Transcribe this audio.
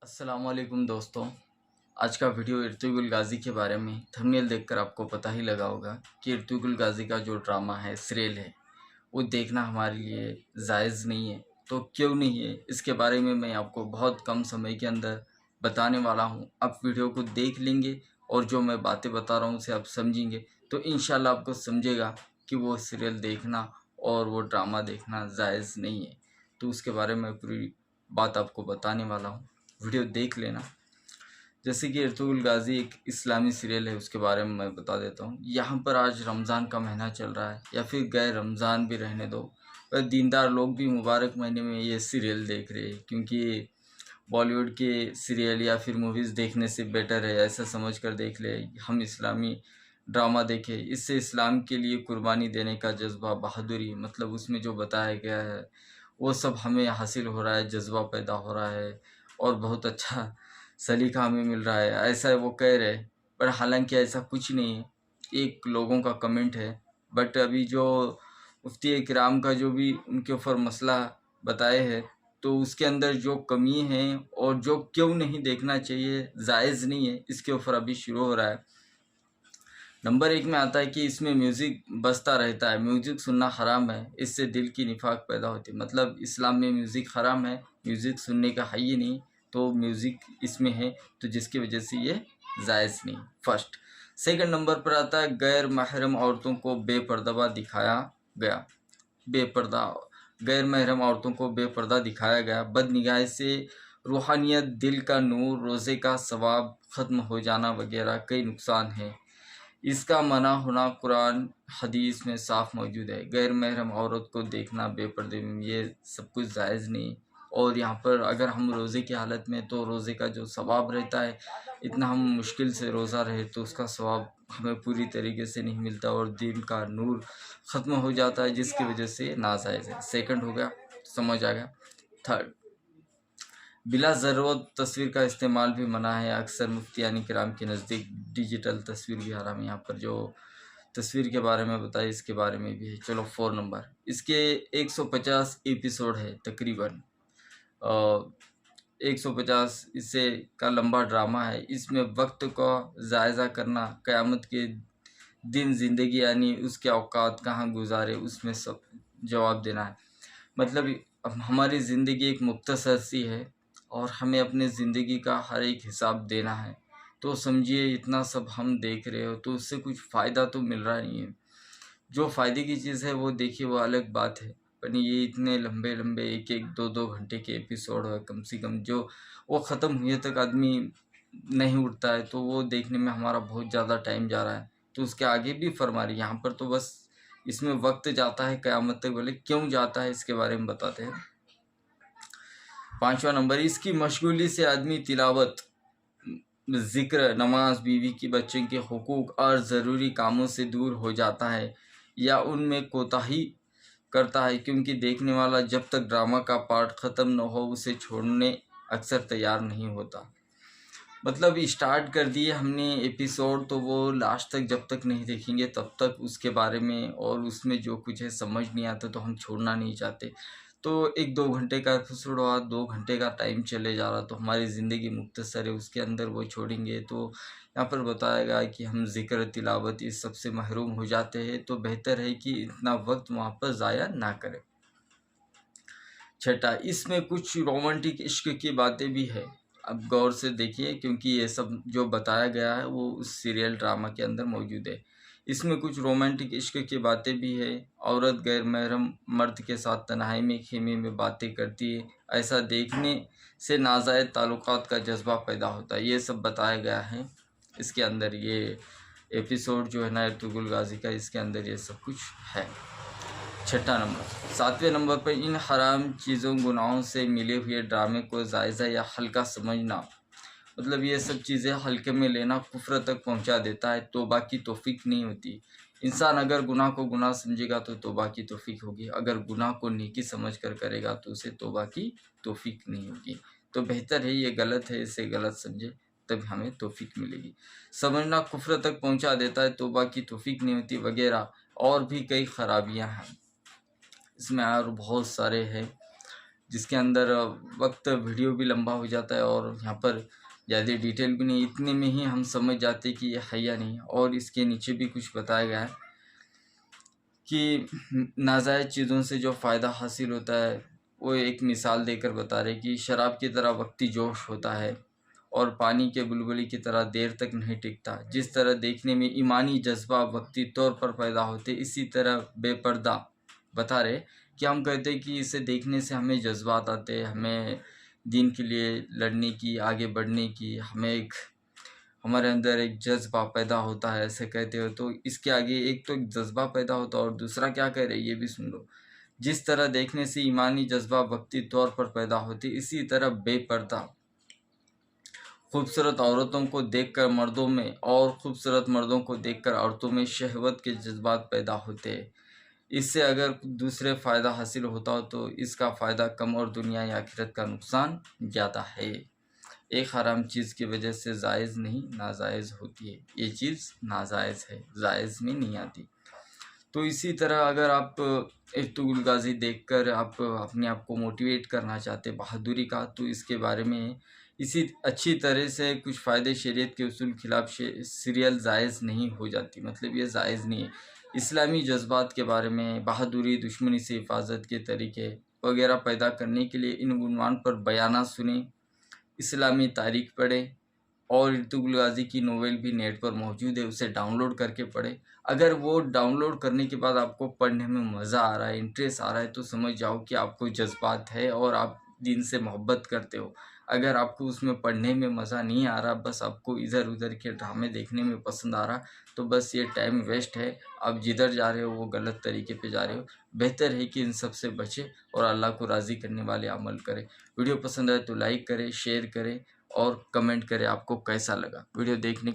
अस्सलाम वालेकुम दोस्तों। आज का वीडियो इर्तुगरुल गाज़ी के बारे में। थंबनेल देखकर आपको पता ही लगा होगा कि इर्तुगरुल गाज़ी का जो ड्रामा है, सीरियल है, वो देखना हमारे लिए जायज़ नहीं है। तो क्यों नहीं है, इसके बारे में मैं आपको बहुत कम समय के अंदर बताने वाला हूँ। आप वीडियो को देख लेंगे और जो मैं बातें बता रहा हूँ उसे आप समझेंगे तो इंशाल्लाह आपको समझेगा कि वो सीरियल देखना और वो ड्रामा देखना जायज़ नहीं है। तो उसके बारे में पूरी बात आपको बताने वाला हूँ, वीडियो देख लेना। जैसे कि इर्तुगरुल गाज़ी एक इस्लामी सीरियल है, उसके बारे में मैं बता देता हूँ। यहाँ पर आज रमज़ान का महीना चल रहा है, या फिर गए रमज़ान भी रहने दो, पर दीनदार लोग भी मुबारक महीने में ये सीरियल देख रहे हैं, क्योंकि बॉलीवुड के सीरियल या फिर मूवीज़ देखने से बेटर है ऐसा समझ कर देख ले हम इस्लामी ड्रामा देखें। इससे इस्लाम के लिए कुर्बानी देने का जज्बा, बहादुरी, मतलब उसमें जो बताया गया है वो सब हमें हासिल हो रहा है, जज्बा पैदा हो रहा है और बहुत अच्छा सलीका हमें मिल रहा है, ऐसा वो कह रहे। पर हालांकि ऐसा कुछ नहीं है, एक लोगों का कमेंट है। बट अभी जो मुफ्ती इकराम का जो भी उनके ऊपर मसला बताए है, तो उसके अंदर जो कमी है और जो क्यों नहीं देखना चाहिए, जायज़ नहीं है, इसके ऊपर अभी शुरू हो रहा है। नंबर 1 में आता है कि इसमें म्यूज़िक बजता रहता है। म्यूज़िक सुनना हराम है, इससे दिल की निफाक पैदा होती है। मतलब इस्लाम में म्यूज़िक हराम है, म्यूज़िक सुनने का है ही नहीं, तो म्यूज़िक इसमें है, तो जिसकी वजह से ये जायज़ नहीं, फर्स्ट। सेकंड नंबर पर आता है गैर महरम औरतों को बेपर्दा दिखाया गया। बेपर्दा गैर महरम औरतों को बेपर्दा दिखाया गया। बदनिगाही से रूहानियत, दिल का नूर, रोज़े का सवाब ख़त्म हो जाना वगैरह कई नुकसान हैं। इसका मना होना कुरान हदीस में साफ मौजूद है। गैर महरम औरत को देखना बेपर्दे में ये सब कुछ जायज़ नहीं। और यहाँ पर अगर हम रोज़े की हालत में, तो रोज़े का जो सवाब रहता है, इतना हम मुश्किल से रोज़ा रहे तो उसका सवाब हमें पूरी तरीके से नहीं मिलता और दिल का नूर ख़त्म हो जाता है, जिसकी वजह से नाजायज़ है। सेकंड हो गया, समझ आ गया। थर्ड, बिला ज़रूरत तस्वीर का इस्तेमाल भी मना है। अक्सर मुफ्तियान किराम के नज़दीक डिजिटल तस्वीर भी हराम है। यहाँ पर जो तस्वीर के बारे में बताया, इसके बारे में भी है। चलो 4 नंबर, इसके 150 एपिसोड है तकरीबन। 150 इससे का लंबा ड्रामा है। इसमें वक्त का जायज़ा करना, क़यामत के दिन ज़िंदगी यानी उसके औकात कहाँ गुजारे, उसमें सब जवाब देना है। मतलब अब हमारी ज़िंदगी एक मुख्तसर सी है और हमें अपने ज़िंदगी का हर एक हिसाब देना है। तो समझिए इतना सब हम देख रहे हो तो उससे कुछ फ़ायदा तो मिल रहा नहीं है। जो फ़ायदे की चीज़ है वो देखिए, वो अलग बात है, पर ये इतने लंबे-लंबे 1-1, 2-2 घंटे के एपिसोड है कम से कम, जो वो ख़त्म हुए तक आदमी नहीं उठता है, तो वो देखने में हमारा बहुत ज़्यादा टाइम जा रहा है। तो उसके आगे भी फरमा रही, यहाँ पर तो बस इसमें वक्त जाता है क़यामत तक। बोले क्यों जाता है, इसके बारे में बताते हैं। 5वां नंबर, इसकी मशगूली से आदमी तिलावत, ज़िक्र, नमाज, बीवी की, बच्चों के हुकूक और ज़रूरी कामों से दूर हो जाता है या उनमें कोताही करता है, क्योंकि देखने वाला जब तक ड्रामा का पार्ट ख़त्म न हो उसे छोड़ने अक्सर तैयार नहीं होता। मतलब स्टार्ट कर दिए हमने एपिसोड, तो वो लास्ट तक जब तक नहीं देखेंगे तब तक उसके बारे में और उसमें जो कुछ है समझ नहीं आता, तो हम छोड़ना नहीं चाहते। तो 1-2 घंटे का एपिसोड हुआ, 2 घंटे का टाइम चले जा रहा, तो हमारी ज़िंदगी मुख्तसर है, उसके अंदर वो छोड़ेंगे तो यहाँ पर बताया गया कि हम ज़िक्र, तिलावत इस सब से महरूम हो जाते हैं। तो बेहतर है कि इतना वक्त वहाँ पर ज़ाया ना करें। छठा, इसमें कुछ रोमांटिक इश्क की बातें भी है। अब गौर से देखिए, क्योंकि ये सब जो बताया गया है वो उस सीरियल ड्रामा के अंदर मौजूद है। इसमें कुछ रोमांटिक इश्क की बातें भी है। औरत गैर महरम मर्द के साथ तन्हाई में खेमे में बातें करती है, ऐसा देखने से नाजायज़ ताल्लुकात का जज्बा पैदा होता है, ये सब बताया गया है इसके अंदर। ये एपिसोड जो है ना इर्तुगरुल गाज़ी का, इसके अंदर ये सब कुछ है। छठा नंबर, 7वें नंबर पर इन हराम चीज़ों, गुनाहों से मिले हुए ड्रामे को जायज़ा या हल्का समझना। मतलब ये सब चीज़ें हल्के में लेना कुफ्र तक पहुंचा देता है, तौबा की तौफीक नहीं होती। इंसान अगर गुनाह को गुनाह समझेगा तो तौबा की तौफीक होगी, अगर गुनाह को नेकी समझ कर करेगा तो उसे तौबा की तौफीक नहीं होगी। तो बेहतर है ये गलत है, इसे गलत समझे तब हमें तौफीक मिलेगी। समझना कुफ्र तक पहुंचा देता है, तौबा की तौफीक नहीं होती वगैरह, और भी कई खराबियां हैं इसमें और बहुत सारे हैं। जिसके अंदर वक्त वीडियो भी लंबा हो जाता है और यहाँ पर ज़्यादा डिटेल भी नहीं, इतने में ही हम समझ जाते कि ये है या नहीं। और इसके नीचे भी कुछ बताया गया है कि नाजायज़ चीज़ों से जो फ़ायदा हासिल होता है वो एक मिसाल देकर बता रहे कि शराब की तरह वक्ती जोश होता है और पानी के बुलबुली की तरह देर तक नहीं टिकता। जिस तरह देखने में ईमानी जज्बा वक्ती तौर पर पैदा होते, इसी तरह बेपर्दा बता रहे कि हम कहते हैं कि इसे देखने से हमें जज्बात आते, हमें दीन के लिए लड़ने की, आगे बढ़ने की, हमारे अंदर एक जज्बा पैदा होता है, ऐसे कहते हो। तो इसके आगे एक तो एक जज्बा पैदा होता है और दूसरा क्या कह रहे ये भी सुन लो। जिस तरह देखने से ईमानी जज्बा वक्ती तौर पर पैदा होती, इसी तरह बेपर्दा खूबसूरत औरतों को देखकर मर्दों में और खूबसूरत मर्दों को देखकर औरतों में शहवत के जज्बात पैदा होते हैं। इससे अगर दूसरे फ़ायदा हासिल होता हो तो इसका फ़ायदा कम और दुनिया या आखिरत का नुकसान ज़्यादा है। एक हराम चीज़ की वजह से जायज़ नहीं नाजायज़ होती है। ये चीज़ नाजायज़ है, जायज़ में नहीं आती। तो इसी तरह अगर आप इर्तुगरुल गाज़ी देखकर आप अपने आप को मोटिवेट करना चाहते बहादुरी का, तो इसके बारे में इसी अच्छी तरह से कुछ फ़ायदे शरीयत के उसूल खिलाफ सीरियल जायज़ नहीं हो जाती, मतलब ये जायज़ नहीं है। इस्लामी जज्बात के बारे में बहादुरी, दुश्मनी से हिफाजत के तरीके वगैरह पैदा करने के लिए इन उन्वान पर बयाना सुने, इस्लामी तारीख पढ़ें और इर्तुगरुल गाज़ी की नोवेल भी नेट पर मौजूद है, उसे डाउनलोड करके पढ़ें। अगर वो डाउनलोड करने के बाद आपको पढ़ने में मज़ा आ रहा है, इंटरेस्ट आ रहा है, तो समझ जाओ कि आपको जज्बात है और आप दीन से मोहब्बत करते हो। अगर आपको उसमें पढ़ने में मज़ा नहीं आ रहा, बस आपको इधर-उधर के ड्रामे देखने में पसंद आ रहा, तो बस ये टाइम वेस्ट है। आप जिधर जा रहे हो वो गलत तरीके पे जा रहे हो। बेहतर है कि इन सब से बचें और अल्लाह को राज़ी करने वाले अमल करें। वीडियो पसंद आए तो लाइक करें, शेयर करें और कमेंट करें आपको कैसा लगा। वीडियो देखने